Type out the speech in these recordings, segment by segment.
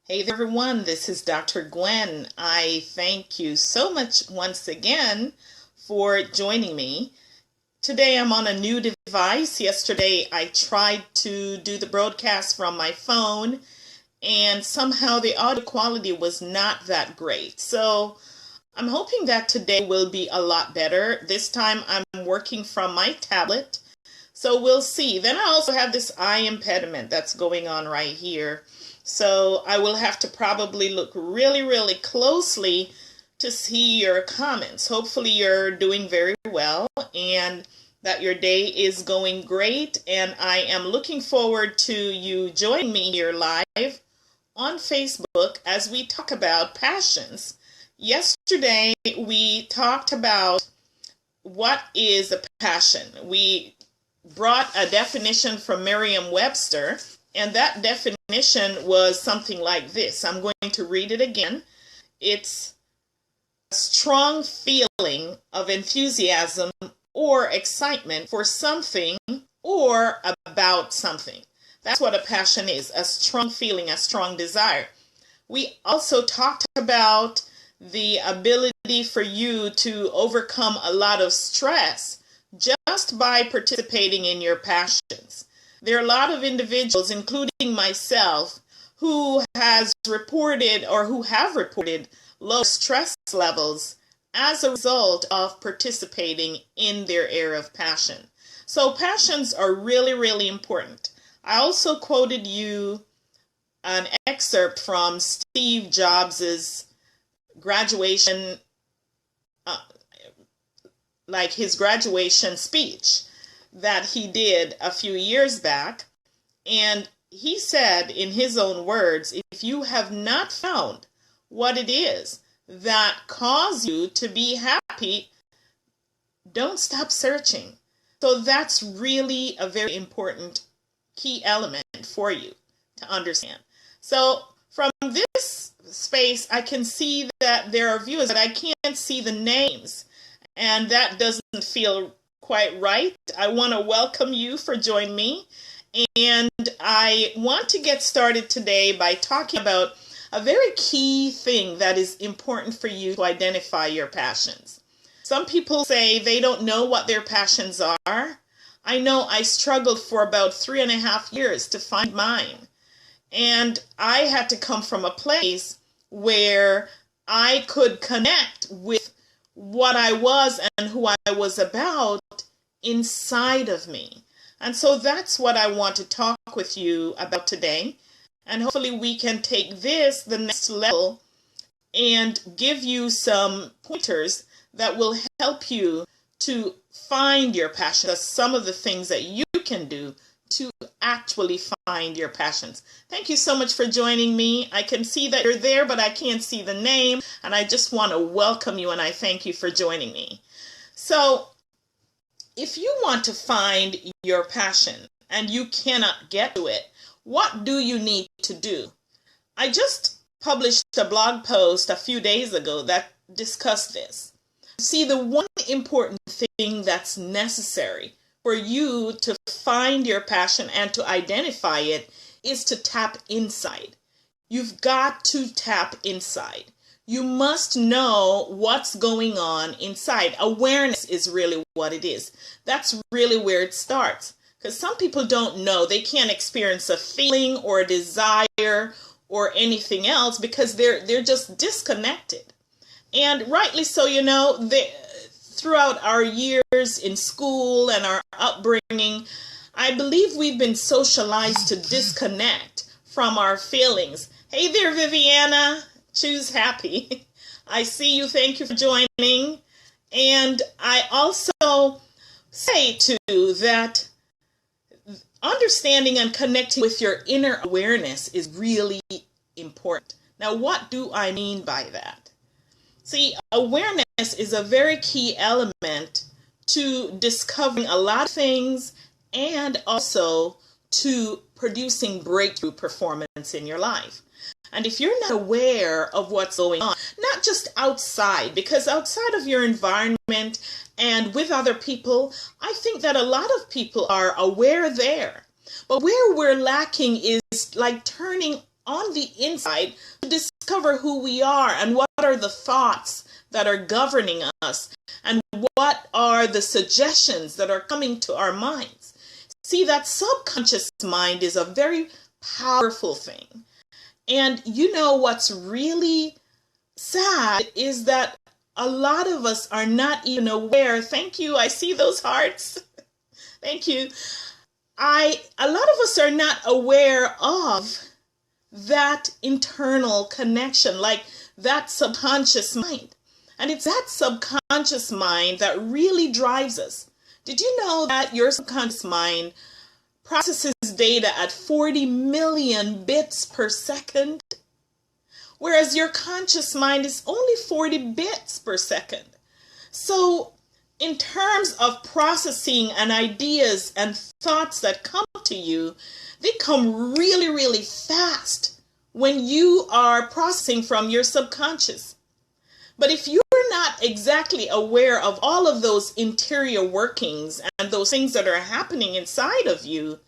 Hey there, everyone. This is Dr. Gwen. I thank you so much once again for joining me. Today I'm on a new device. Yesterday I tried to do the broadcast from my phone and somehow the audio quality was not that great. So I'm hoping that today will be a lot better. This time I'm working from my tablet. So we'll see. Then I also have this eye impediment that's going on right here. So I will have to probably look really closely to see your comments. Hopefully you're doing very well and that your day is going great. And I am looking forward to you joining me here live on Facebook as we talk about passions. Yesterday we talked about what is a passion. We brought a definition from Merriam-Webster. And that definition was something like this. I'm going to read it again. It's a strong feeling of enthusiasm or excitement for something or about something. That's what a passion is, a strong feeling, a strong desire. We also talked about the ability for you to overcome a lot of stress just by participating in your passions. There are a lot of individuals, including myself, who have reported low stress levels as a result of participating in their area of passion. So passions are really important. I also quoted you an excerpt from Steve Jobs's graduation, his graduation speech that he did a few years back. And he said in his own words, if you have not found what it is that causes you to be happy, don't stop searching. So that's really a very important key element for you to understand. So from this space, I can see that there are viewers that I can't see the names, and that doesn't feel quite right. I want to welcome you for joining me, and I want to get started today by talking about a very key thing that is important for you to identify your passions. Some people say they don't know what their passions are. I know I struggled for about 3.5 years to find mine, and I had to come from a place where I could connect with what I was and who I was about inside of me. And so that's what I want to talk with you about today. And hopefully we can take this the next level and give you some pointers that will help you to find your passion. Some of the things that you can do to actually find your passions. Thank you so much for joining me. I can see that you're there, but I can't see the name. And I just want to welcome you and I thank you for joining me. So if you want to find your passion and you cannot get to it, what do you need to do? I just published a blog post a few days ago that discussed this. See, the one important thing that's necessary for you to find your passion and to identify it is to tap inside. You've got to tap inside. You must know what's going on inside. Awareness is really what it is. That's really where it starts. Because some people don't know. They can't experience a feeling or a desire or anything else because they're just disconnected. And rightly so, throughout our years in school and our upbringing, I believe we've been socialized to disconnect from our feelings. Hey there, Viviana. Choose happy. I see you. Thank you for joining. And I also say too that understanding and connecting with your inner awareness is really important. Now, what do I mean by that? See, awareness is a very key element to discovering a lot of things and also to producing breakthrough performance in your life. And if you're not aware of what's going on, not just outside, because outside of your environment and with other people, I think that a lot of people are aware there. But where we're lacking is like turning on the inside to discover who we are and what are the thoughts that are governing us and what are the suggestions that are coming to our minds. See, that subconscious mind is a very powerful thing. And you know what's really sad is that a lot of us are not even aware. Thank you. I see those hearts. Thank you. A lot of us are not aware of that internal connection, like that subconscious mind. And it's that subconscious mind that really drives us. Did you know that your subconscious mind processes data at 40 million bits per second? Whereas your conscious mind is only 40 bits per second. So in terms of processing and ideas and thoughts that come to you, they come really, really fast when you are processing from your subconscious. But if you're not exactly aware of all of those interior workings and those things that are happening inside of you,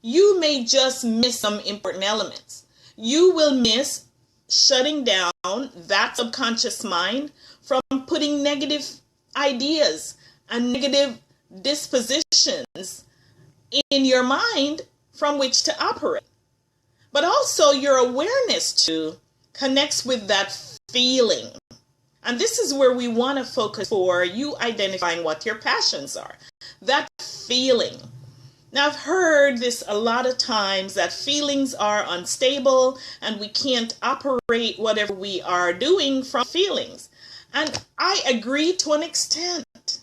you may just miss some important elements. You will miss shutting down that subconscious mind from putting negative ideas and negative dispositions in your mind from which to operate. But also your awareness too connects with that feeling. And this is where we want to focus for you identifying what your passions are. That feeling. Now, I've heard this a lot of times that feelings are unstable and we can't operate whatever we are doing from feelings. And I agree to an extent,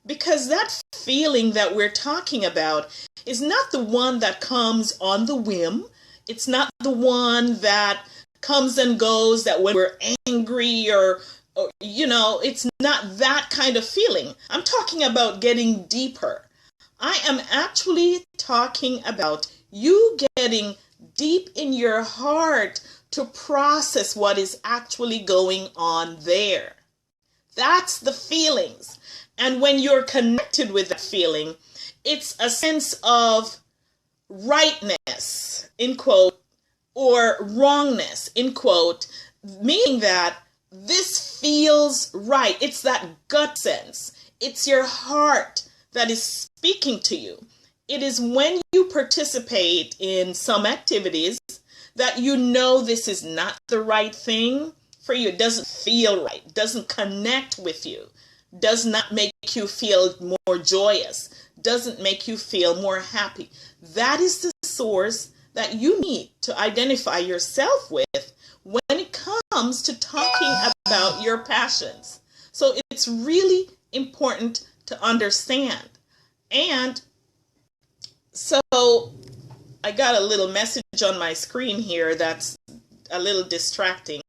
because that feeling that we're talking about is not the one that comes on the whim. It's not the one that comes and goes, that when we're angry or it's not that kind of feeling. I'm talking about getting deeper. I am actually talking about you getting deep in your heart to process what is actually going on there. That's the feelings. And when you're connected with that feeling, it's a sense of rightness, in quote, or wrongness, in quote, meaning that this feels right. It's that gut sense. It's your heart that is speaking to you. It is when you participate in some activities that you know this is not the right thing for you. It doesn't feel right, doesn't connect with you, does not make you feel more joyous, doesn't make you feel more happy. That is the source that you need to identify yourself with when it comes to talking about your passions. So it's really important to understand. And so I got a little message on my screen here that's a little distracting,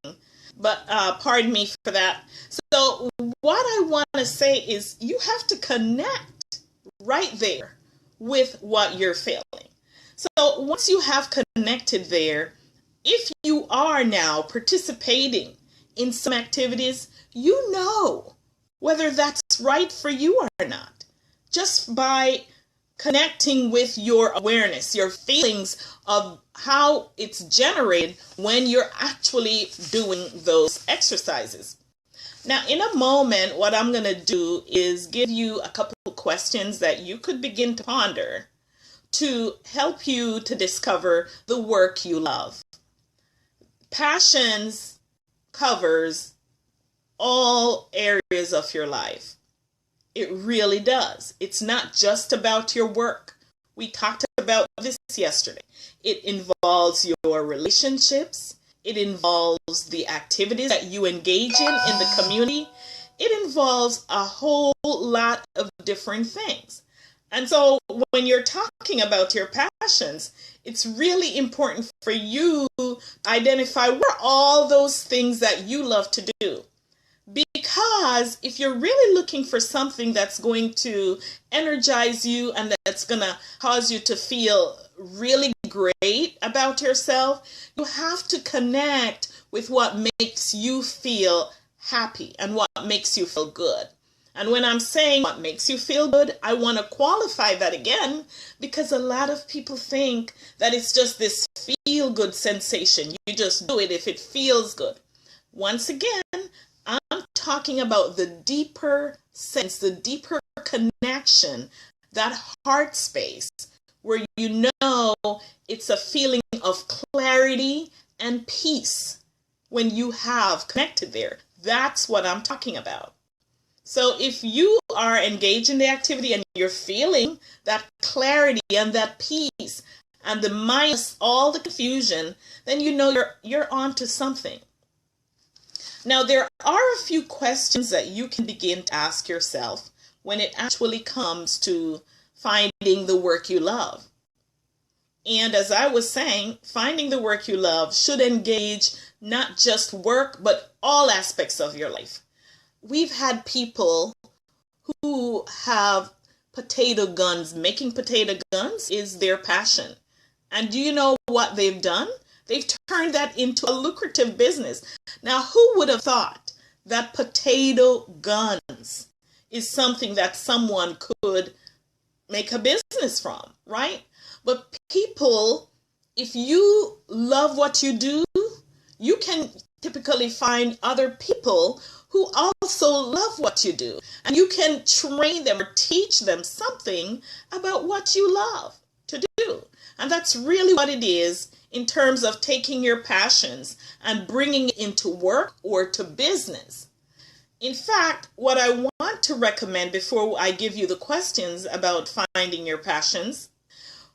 but pardon me for that. So what I want to say is you have to connect right there with what you're feeling. So once you have connected there, if you are now participating in some activities, you know whether that's right for you or not, just by connecting with your awareness, your feelings of how it's generated when you're actually doing those exercises. Now, in a moment, what I'm going to do is give you a couple of questions that you could begin to ponder to help you to discover the work you love. Passions covers all areas of your life. It really does. It's not just about your work. We talked about this yesterday. It involves your relationships. It involves the activities that you engage in the community. It involves a whole lot of different things. And so when you're talking about your passions, it's really important for you to identify what are all those things that you love to do. Because if you're really looking for something that's going to energize you and that's going to cause you to feel really great about yourself, you have to connect with what makes you feel happy and what makes you feel good. And when I'm saying what makes you feel good, I want to qualify that again, because a lot of people think that it's just this feel-good sensation. You just do it if it feels good. Once again, I'm talking about the deeper sense, the deeper connection, that heart space where you know it's a feeling of clarity and peace when you have connected there. That's what I'm talking about. So if you are engaged in the activity and you're feeling that clarity and that peace and the minus all the confusion, then you know you're on to something. Now, there are a few questions that you can begin to ask yourself when it actually comes to finding the work you love. And as I was saying, finding the work you love should engage not just work, but all aspects of your life. We've had people who have potato guns. Making potato guns is their passion. And do you know what they've done? They've turned that into a lucrative business. Now, who would have thought that potato guns is something that someone could make a business from, right? But people, if you love what you do, you can typically find other people who also love what you do. And you can train them or teach them something about what you love to do. And that's really what it is in terms of taking your passions and bringing it into work or to business. In fact, what I want to recommend before I give you the questions about finding your passions,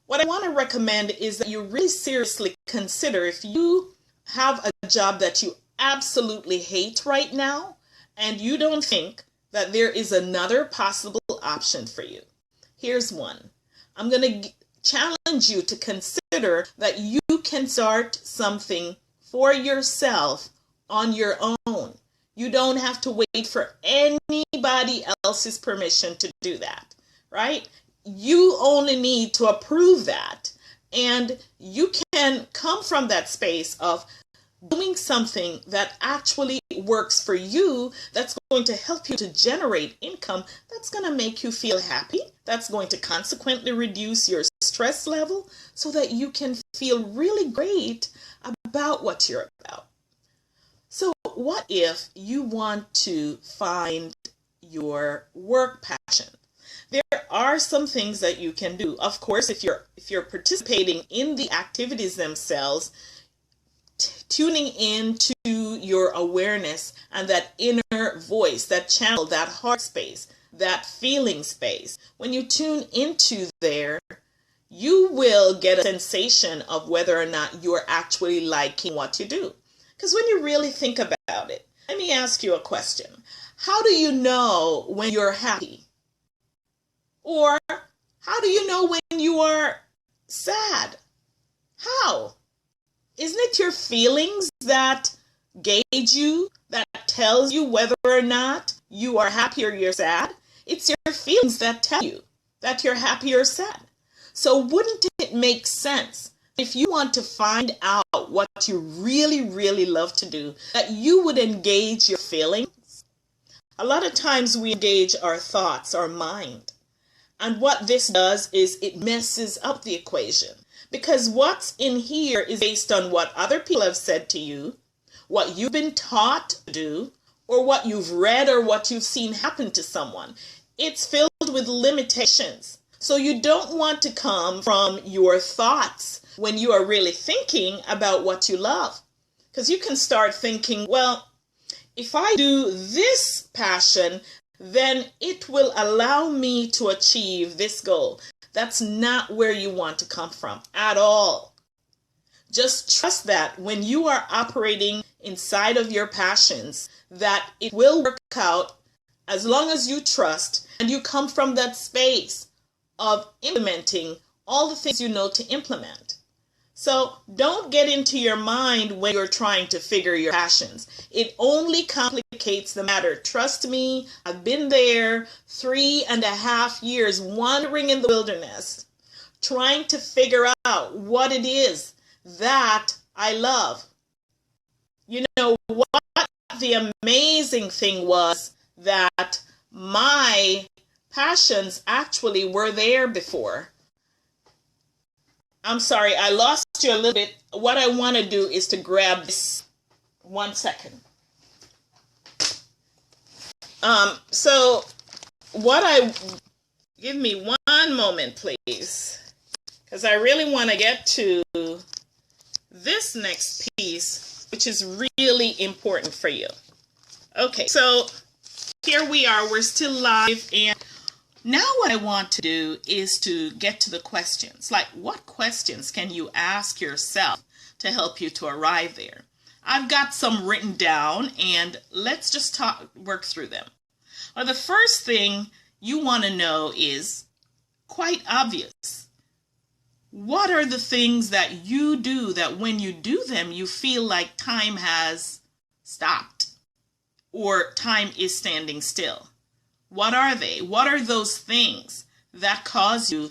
what I want to recommend is that you really seriously consider, if you have a job that you absolutely hate right now and you don't think that there is another possible option for you. Here's one. I'm going to challenge you to consider that you can start something for yourself on your own. You don't have to wait for anybody else's permission to do that, right? You only need to approve that. And you can come from that space of doing something that actually works for you, that's going to help you to generate income, that's going to make you feel happy, that's going to consequently reduce your stress level so that you can feel really great about what you're about. So what if you want to find your work passion? There are some things that you can do. Of course, if you're participating in the activities themselves, tuning into your awareness and that inner voice, that channel, that heart space, that feeling space. When you tune into there, you will get a sensation of whether or not you're actually liking what you do. Because when you really think about it, let me ask you a question. How do you know when you're happy? Or how do you know when you are sad? How? Isn't it your feelings that gauge you, that tells you whether or not you are happy or you're sad? It's your feelings that tell you that you're happy or sad. So wouldn't it make sense, if you want to find out what you really, really love to do, that you would engage your feelings? A lot of times we engage our thoughts, our mind. And what this does is it messes up the equation. Because what's in here is based on what other people have said to you, what you've been taught to do, or what you've read or what you've seen happen to someone. It's filled with limitations. So you don't want to come from your thoughts when you are really thinking about what you love. Because you can start thinking, well, if I do this passion, then it will allow me to achieve this goal. That's not where you want to come from at all. Just trust that when you are operating inside of your passions, that it will work out as long as you trust and you come from that space of implementing all the things you know to implement. So don't get into your mind when you're trying to figure your passions. It only complicates the matter. Trust me, I've been there 3.5 years wandering in the wilderness, trying to figure out what it is that I love. You know what? The amazing thing was that my passions actually were there before. I'm sorry, I lost you a little bit. What I want to do is to grab this 1 second. So give me 1 moment, please, because I really want to get to this next piece, which is really important for you. Okay, so here we are, we're still live, and now what I want to do is to get to the questions. Like, what questions can you ask yourself to help you to arrive there? I've got some written down, and let's just work through them. Well, the first thing you want to know is quite obvious. What are the things that you do that when you do them, you feel like time has stopped or time is standing still? What are they? What are those things that cause you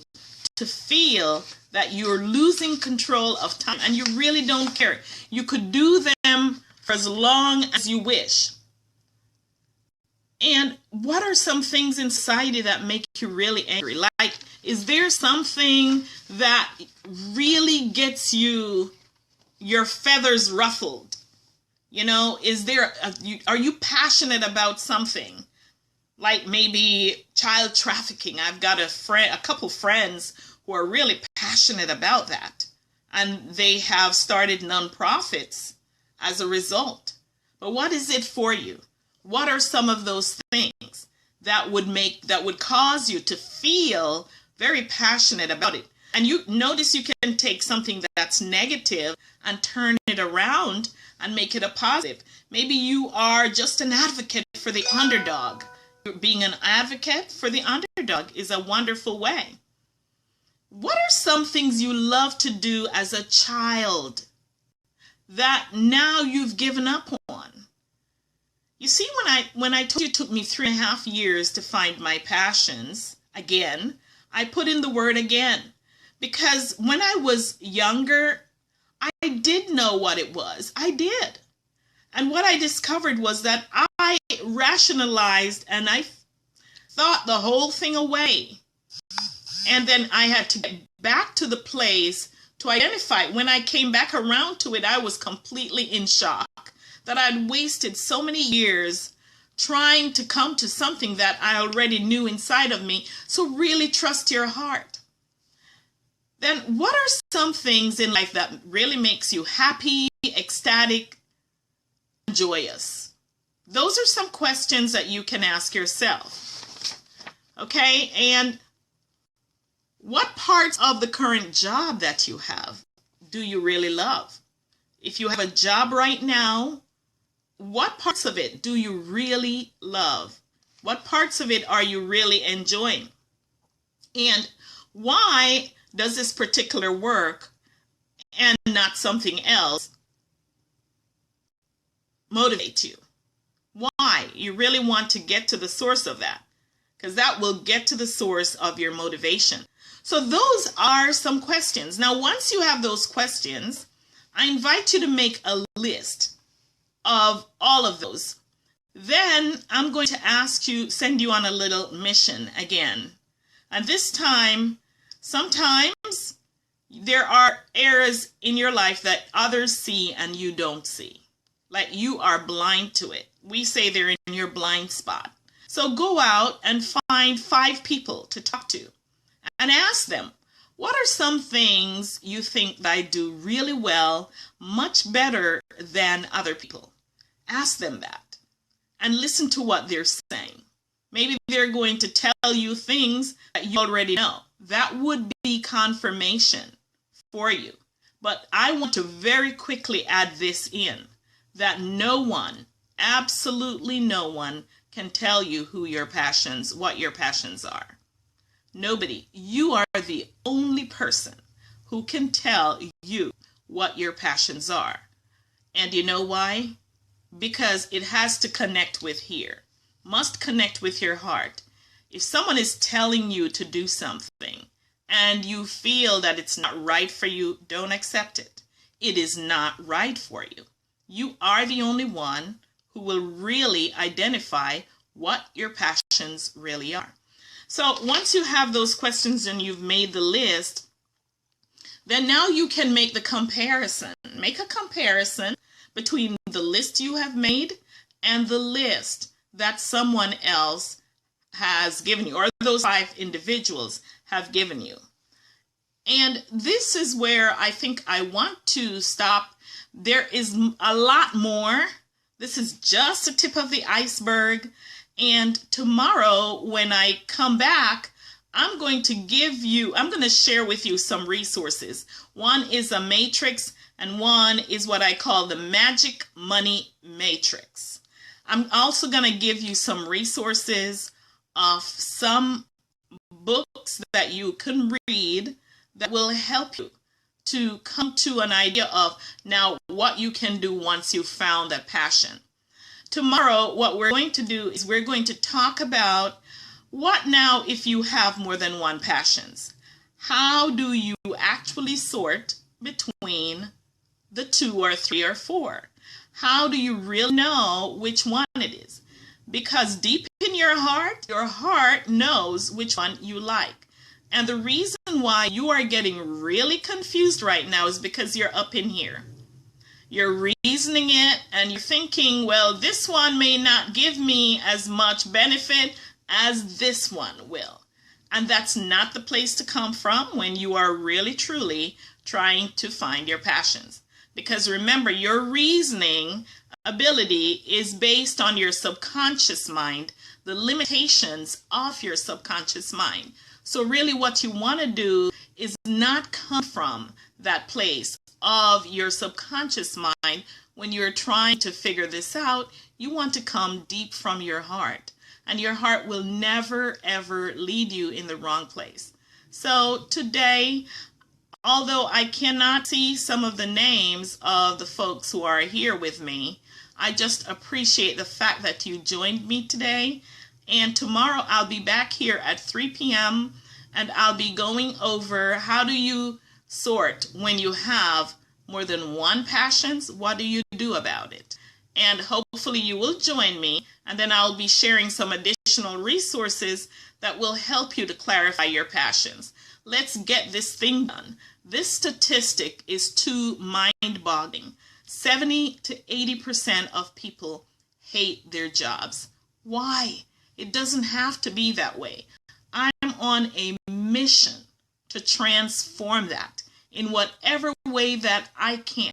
to feel that you're losing control of time and you really don't care? You could do them for as long as you wish. And what are some things inside you that make you really angry? Like, is there something that really gets your feathers ruffled? You know, are you passionate about something? Like maybe child trafficking. I've got a couple friends who are really passionate about that. And they have started nonprofits as a result. But what is it for you? What are some of those things that would cause you to feel very passionate about it? And you notice you can take something that's negative and turn it around and make it a positive. Maybe you are just an advocate for the underdog. Being an advocate for the underdog is a wonderful way. What are some things you love to do as a child that now you've given up on? You see, when I told you it took me 3.5 years to find my passions, again, I put in the word again. Because when I was younger, I did know what it was. I did. And what I discovered was that I rationalized and I thought the whole thing away. And then I had to get back to the place to identify. When I came back around to it, I was completely in shock that I'd wasted so many years trying to come to something that I already knew inside of me. So really trust your heart. Then what are some things in life that really makes you happy, ecstatic, joyous? Those are some questions that you can ask yourself. Okay, and what parts of the current job that you have do you really love? If you have a job right now, what parts of it do you really love? What parts of it are you really enjoying? And why does this particular work and not something else motivate you? Why? You really want to get to the source of that, because that will get to the source of your motivation. So those are some questions. Now, once you have those questions, I invite you to make a list of all of those. Then I'm going to send you on a little mission again. And this time, sometimes there are areas in your life that others see and you don't see. Like you are blind to it. We say they're in your blind spot. So go out and find 5 people to talk to and ask them, what are some things you think that I do really well, much better than other people? Ask them that and listen to what they're saying. Maybe they're going to tell you things that you already know. That would be confirmation for you. But I want to very quickly add this in, that no one, absolutely no one, can tell you what your passions are. Nobody. You are the only person who can tell you what your passions are. And you know why? Because it has to connect with here. Must connect with your heart. If someone is telling you to do something and you feel that it's not right for you, don't accept it. It is not right for you. You are the only one who will really identify what your passion passions really are. So once you have those questions and you've made the list, then now you can make the comparison. Make a comparison between the list you have made and the list that someone else has given you, or those 5 individuals have given you. And this is where I think I want to stop. There is a lot more. This is just the tip of the iceberg. And tomorrow when I come back, I'm going to share with you some resources. One is a matrix and one is what I call the magic money matrix. I'm also going to give you some resources of some books that you can read that will help you to come to an idea of now what you can do once you've found that passion. Tomorrow, what we're going to do is we're going to talk about what now if you have more than one passions. How do you actually sort between the 2 or 3 or 4? How do you really know which one it is? Because deep in your heart knows which one you like. And the reason why you are getting really confused right now is because you're up in here. You're reasoning it and you're thinking, well, this one may not give me as much benefit as this one will. And that's not the place to come from when you are really, truly trying to find your passions. Because remember, your reasoning ability is based on your subconscious mind, the limitations of your subconscious mind. So really what you want to do is not come from that place of your subconscious mind when you're trying to figure this out. You want to come deep from your heart. And your heart will never, ever lead you in the wrong place. So today, although I cannot see some of the names of the folks who are here with me, I just appreciate the fact that you joined me today. And tomorrow I'll be back here at 3 p.m. and I'll be going over how do you sort when you have more than one passions. What do you do about it? And hopefully you will join me, and then I'll be sharing some additional resources that will help you to clarify your passions. Let's get this thing done. This statistic is too mind-boggling. 70 to 80% of people hate their jobs. Why? It doesn't have to be that way. I'm on a mission to transform that in whatever way that I can.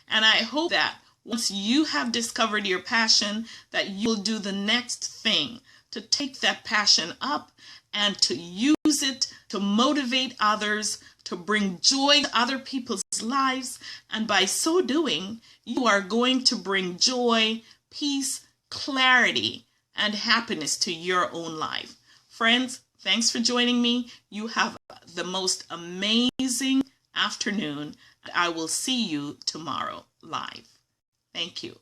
And I hope that once you have discovered your passion, that you'll do the next thing to take that passion up and to use it to motivate others, to bring joy to other people's lives. And by so doing, you are going to bring joy, peace, clarity, and happiness to your own life. Friends, thanks for joining me. You have the most amazing afternoon. I will see you tomorrow live. Thank you.